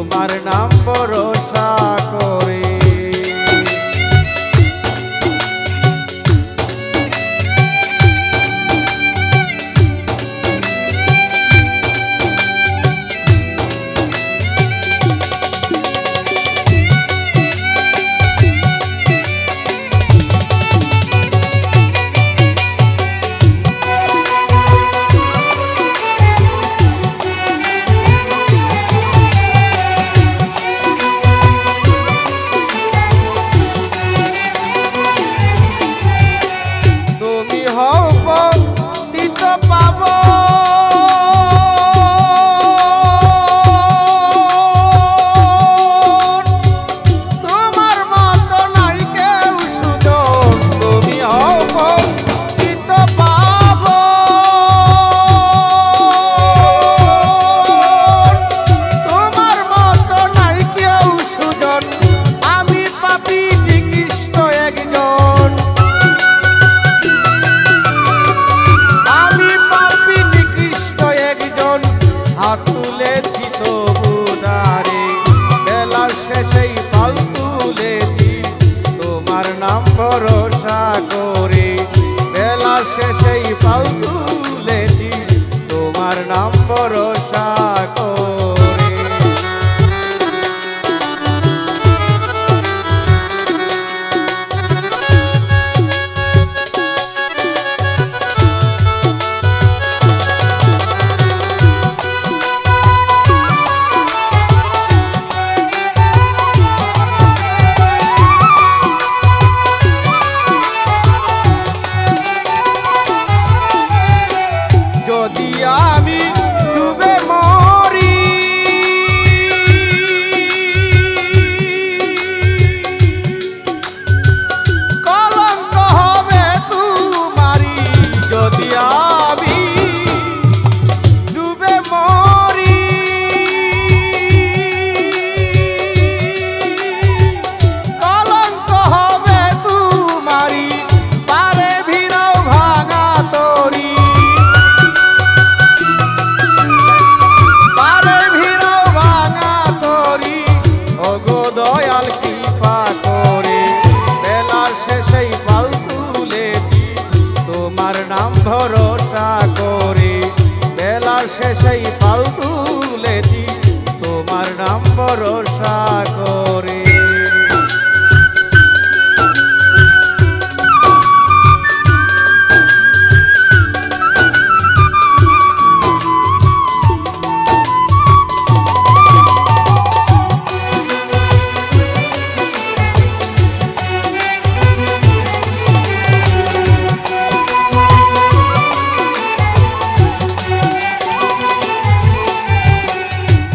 তোমার নাম ভরসা করে। তুলেছি তবু দারে বেলার শেষেই পাল তুলেছি তোমার নাম ভরসা করে। বেলার শেষেই পাল তুলেছি তোমার নাম ভরসা করে। যদি আমি ডুবে মরি কলঙ্ক হবে তোমারি। যদি আমি ডুবে মরি কলঙ্ক হবে তোমারি। পারে ভিড়াও ভাঙা তরি দয়াল কৃপা করে। বেলার শেষেই পাল তুলেছি তোমার নাম ভরসা করে। বেলার শেষেই পাল তুলেছি তোমার নাম ভরসা করে।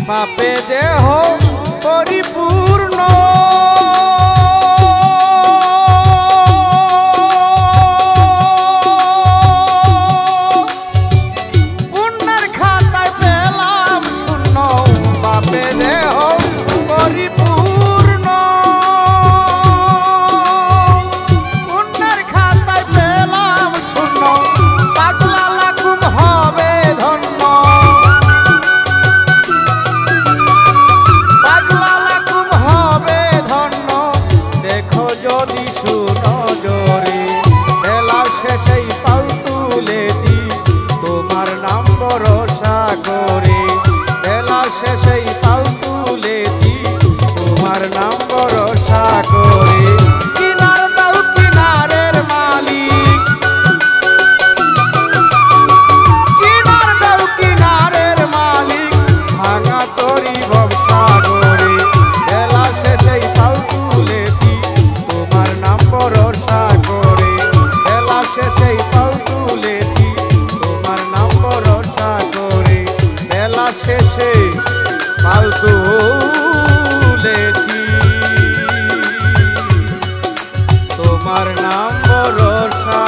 পাপে দেহ পরিপূর্ণ পুণ্যের খাতায় পেলাম শূন্য। পাপে দেহ পরিপূর্ণ পুণ্যের খাতায় পেলাম শূন্য। পাগলা লাগুম হবে ধন্য যদি শুনো জোরে। বেলার শেষেই পাল তুলেছি তোমার নাম ভরসা করে। বেলার শেষেই পাল তুলেছি তোমার নাম ভরসা করে। কিনার দাও কিনারের মালিক কিনার দাও কিনারের মালিক ভাঙা তরি ব্যবসা করে। বেলার শেষেই পাল তুলেছি তোমার নাম ভরসা করে। বেলার শেষেই পাল তুলেছি তোমার নাম ভরসা করে। বেলার শেষে পাল তুলেছি তোমার নাম ভরসা